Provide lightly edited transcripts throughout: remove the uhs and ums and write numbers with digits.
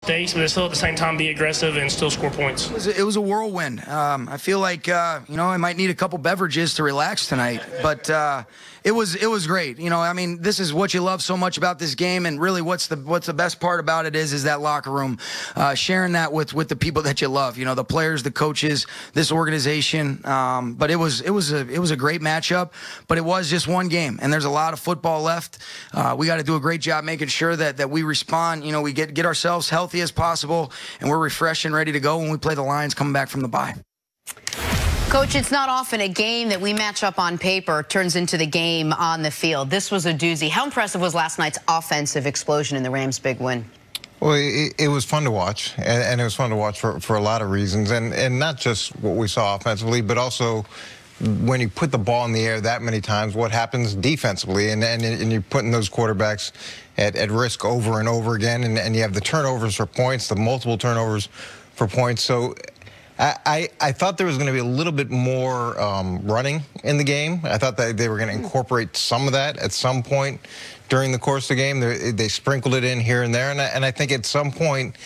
mistakes, but still at the same time be aggressive and still score points. It was a whirlwind. I feel like, I might need a couple beverages to relax tonight, but it was great. I mean, this is what you love so much about this game, and really what's the best part about it is that locker room, sharing that with the people that you love, the players, the coaches, this organization. But it was a great matchup, but it was just one game, and there's a lot of football left. We got to do a great job making sure that we respond. We get ourselves healthy as possible, and we're refreshed and ready to go when we play the Lions coming back from the bye. Coach, it's not often a game that we match up on paper turns into the game on the field. This was a doozy. How impressive was last night's offensive explosion in the Rams' big win? Well, it was fun to watch, and it was fun to watch for a lot of reasons, and not just what we saw offensively, but also when you put the ball in the air that many times, what happens defensively, and you're putting those quarterbacks at risk over and over again, and you have the turnovers for points, the multiple turnovers for points. So I thought there was going to be a little bit more running in the game. I thought that they were going to incorporate some of that at some point during the course of the game. They sprinkled it in here and there, and I think at some point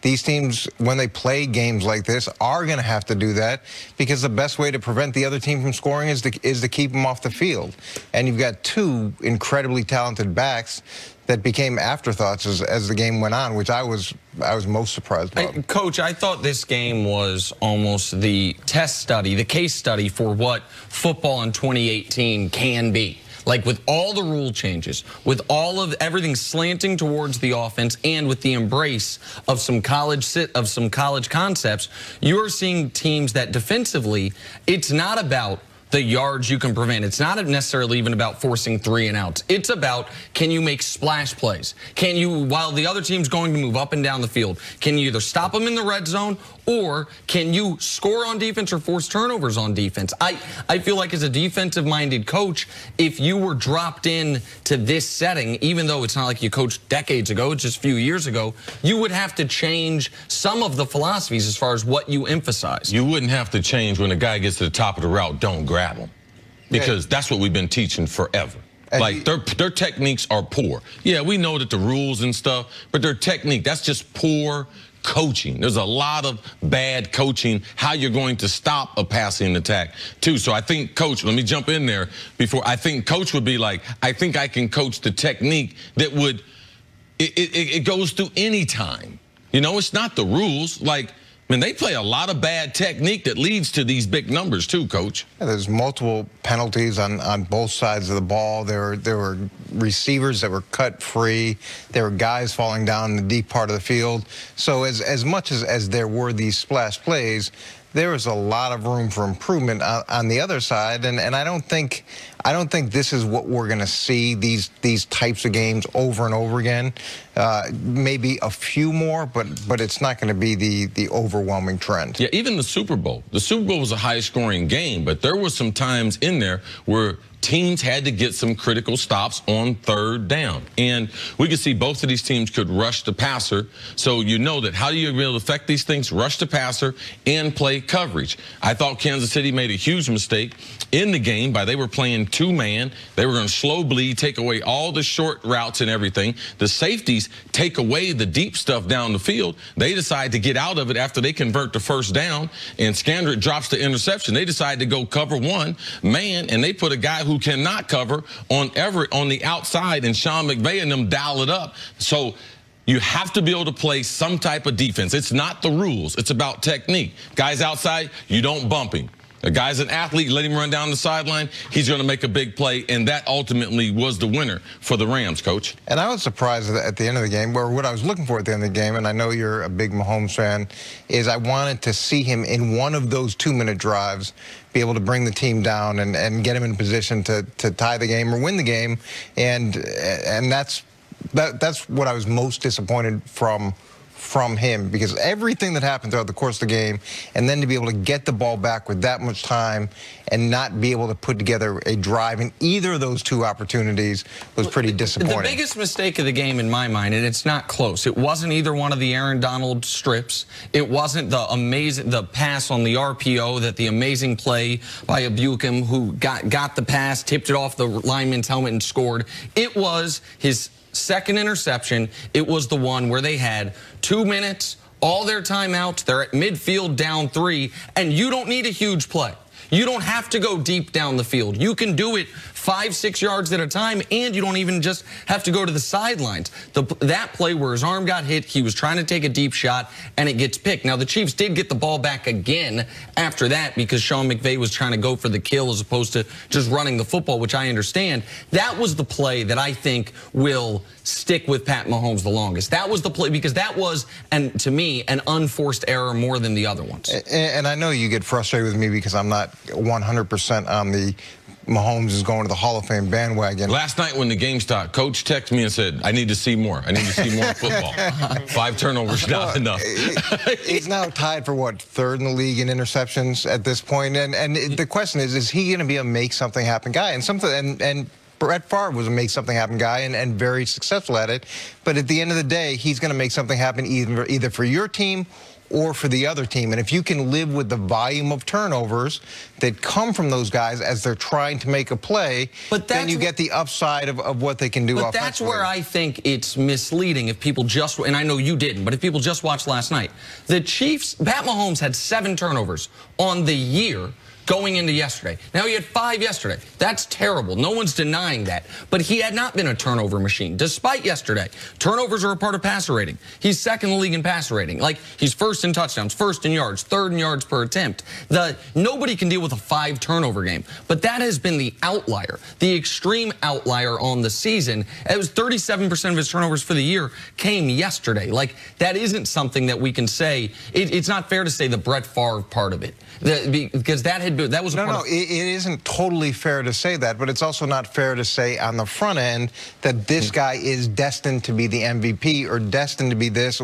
these teams, when they play games like this, are going to have to do that, because the best way to prevent the other team from scoring is to keep them off the field. And you've got two incredibly talented backs that became afterthoughts as the game went on, which I was most surprised about. Coach, I thought this game was almost the test study, the case study for what football in 2018 can be. Like, with all the rule changes, with all of everything slanting towards the offense, and with the embrace of some college concepts, you're seeing teams that defensively, it's not about the yards you can prevent. It's not necessarily even about forcing 3 and outs. It's about, can you make splash plays? Can you, while the other team's going to move up and down the field, can you either stop them in the red zone, or can you score on defense or force turnovers on defense? I feel like, as a defensive-minded coach, if you were dropped in to this setting, even though it's not like you coached decades ago, it's just a few years ago, you would have to change some of the philosophies as far as what you emphasize. You wouldn't have to change when a guy gets to the top of the route, don't grab him. Because that's what we've been teaching forever. Like, their techniques are poor. Yeah, we know that the rules and stuff, but their technique, that's just poor coaching. There's a lot of bad coaching, how you're going to stop a passing attack, too. So I think, Coach, let me jump in there before. I think Coach would be like, I think I can coach the technique that would, it goes through any time. It's not the rules. Like, man, they play a lot of bad technique that leads to these big numbers, too, Coach. Yeah, there's multiple penalties on both sides of the ball. There were receivers that were cut free. There were guys falling down in the deep part of the field. So as much as there were these splash plays, there was a lot of room for improvement on the other side, and I don't think this is what we're going to see, these types of games over and over again. Maybe a few more, but it's not going to be the overwhelming trend. Yeah, even the Super Bowl. The Super Bowl was a high-scoring game, but there were some times in there where teams had to get some critical stops on 3rd down. And we could see both of these teams could rush the passer. So you know that how do you be able to affect these things? Rush the passer and play coverage. I thought Kansas City made a huge mistake in the game by they were playing 2-man. They were going to slow bleed, take away all the short routes and everything. The safeties take away the deep stuff down the field. They decide to get out of it after they convert the 1st down, and Scandrick drops the interception. They decide to go cover 1 man, and they put a guy who cannot cover on Everett on the outside, and Sean McVay and them dial it up. So you have to be able to play some type of defense. It's not the rules. It's about technique. Guys outside, you don't bump him. A guy's an athlete, let him run down the sideline, he's going to make a big play, and that ultimately was the winner for the Rams, Coach. And I was surprised at the end of the game, or what I was looking for at the end of the game, and I know you're a big Mahomes fan, is I wanted to see him in one of those 2-minute drives be able to bring the team down and get him in position to tie the game or win the game, and that's what I was most disappointed from him, because everything that happened throughout the course of the game, and then to be able to get the ball back with that much time and not be able to put together a drive in either of those 2 opportunities was pretty disappointing. The biggest mistake of the game in my mind, and it's not close, it wasn't either one of the Aaron Donald strips. It wasn't the pass on the RPO, the amazing play by Abukum, who got the pass, tipped it off the lineman's helmet and scored. It was his second interception, it was the one where they had 2 minutes, all their timeouts, they're at midfield down 3, and you don't need a huge play. You don't have to go deep down the field. You can do it 5-6 yards at a time, and you don't even just have to go to the sidelines. That play where his arm got hit, he was trying to take a deep shot, and it gets picked. Now, the Chiefs did get the ball back again after that because Sean McVay was trying to go for the kill as opposed to just running the football, which I understand. That was the play that I think will stick with Pat Mahomes the longest. That was the play because that was, and to me, an unforced error more than the other ones. And I know you get frustrated with me because I'm not 100% on the Mahomes is going to the Hall of Fame bandwagon. Last night when the game stopped, Coach texted me and said, I need to see more. I need to see more football. 5 turnovers, not enough. He's now tied for, what, 3rd in the league in interceptions at this point. And the question is he going to be a make-something-happen guy? And Brett Favre was a make-something-happen guy and very successful at it. But at the end of the day, he's going to make something happen either for your team or for the other team. And if you can live with the volume of turnovers that come from those guys as they're trying to make a play, then you get the upside of what they can do offensively. But that's where I think it's misleading if people just, and I know you didn't, but if people just watched last night. The Chiefs, Pat Mahomes had 7 turnovers on the year going into yesterday. Now, he had 5 yesterday. That's terrible. No one's denying that. But he had not been a turnover machine, despite yesterday. Turnovers are a part of passer rating. He's 2nd in the league in passer rating. Like, he's 1st in touchdowns, 1st in yards, 3rd in yards per attempt. Nobody can deal with a 5 turnover game. But that has been the outlier, the extreme outlier on the season. It was 37% of his turnovers for the year came yesterday. Like, that isn't something that we can say. It's not fair to say the Brett Favre part of it. Because that was a part of it isn't totally fair to say that, but it's also not fair to say on the front end that this guy is destined to be the MVP or destined to be this,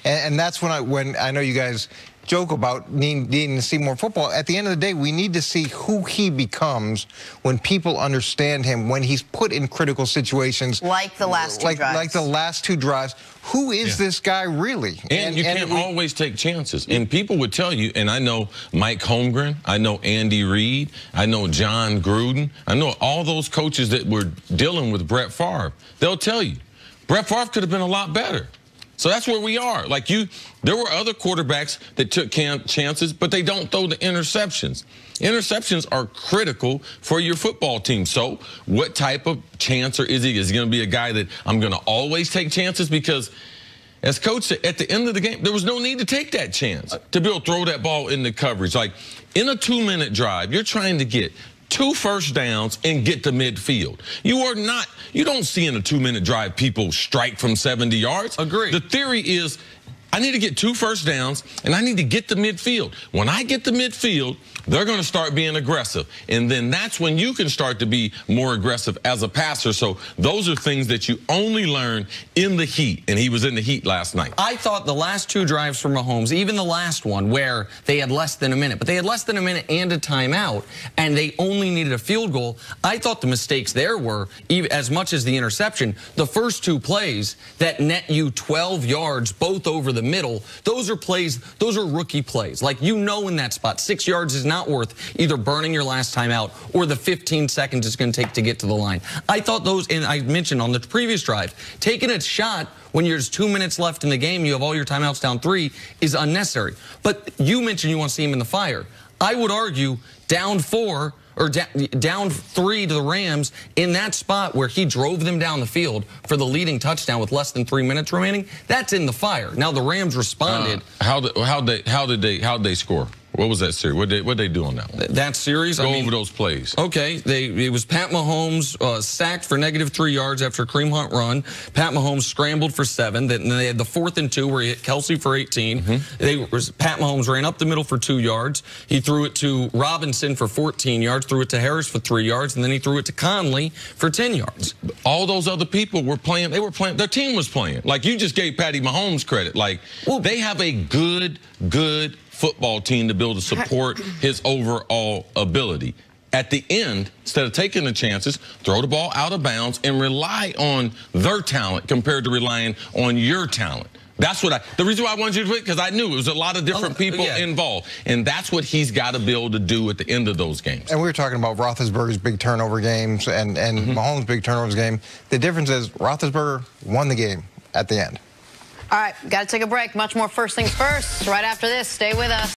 and that's when I know you guys joke about needing to see more football. At the end of the day, we need to see who he becomes when people understand him, when he's put in critical situations. Like the last 2 drives. Like the last 2 drives. Who is this guy really? And you can't always take chances. And people would tell you, and I know Mike Holmgren, I know Andy Reid, I know John Gruden, I know all those coaches that were dealing with Brett Favre. They'll tell you, Brett Favre could have been a lot better. So that's where we are. Like there were other quarterbacks that took chances, but they don't throw the interceptions. Interceptions are critical for your football team. So what type of chancer is he? Is he going to be a guy that I'm going to always take chances? Because as coach said, at the end of the game, there was no need to take that chance to be able to throw that ball in the coverage. Like in a 2-minute drive, you're trying to get 2 first downs and get to midfield. You don't see in a 2-minute drive people strike from 70 yards. Agreed. The theory is I need to get 2 first downs and I need to get to midfield. When I get to midfield, they're going to start being aggressive. And then that's when you can start to be more aggressive as a passer. So those are things that you only learn in the heat. And he was in the heat last night. I thought the last 2 drives for Mahomes, even the last one where they had less than a minute, but they had less than a minute and a timeout, and they only needed a field goal. I thought the mistakes there were, as much as the interception, the first 2 plays that net you 12 yards, both over the middle, those are plays, those are rookie plays. Like, you know, in that spot, 6 yards is not worth either burning your last time out or the 15 seconds it's going to take to get to the line. I thought those, and I mentioned on the previous drive, taking a shot when there's 2 minutes left in the game, you have all your timeouts down 3, is unnecessary. But you mentioned you want to see him in the fire. I would argue down 4 or down 3 to the Rams in that spot where he drove them down the field for the leading touchdown with less than 3 minutes remaining. That's in the fire. Now the Rams responded. How'd they score? What was that series? What'd they do on that one? That series? Go over those plays. Okay. It was Pat Mahomes sacked for -3 yards after a Kareem Hunt run. Pat Mahomes scrambled for 7. Then they had the 4th and 2 where he hit Kelsey for 18. Pat Mahomes ran up the middle for 2 yards. He threw it to Robinson for 14 yards, threw it to Harris for 3 yards, and then he threw it to Conley for 10 yards. All those other people were playing. They were playing. Their team was playing. Like, you just gave Patty Mahomes credit. Like, they have a good football team to be able to support his overall ability. At the end, instead of taking the chances, throw the ball out of bounds and rely on their talent compared to relying on your talent. That's what the reason why I wanted you to quit, because I knew it was a lot of different people involved. And that's what he's got to be able to do at the end of those games. And we were talking about Roethlisberger's big turnover games and Mahomes' big turnovers game. The difference is Roethlisberger won the game at the end. All right, got to take a break. Much more First Things First right after this. Stay with us.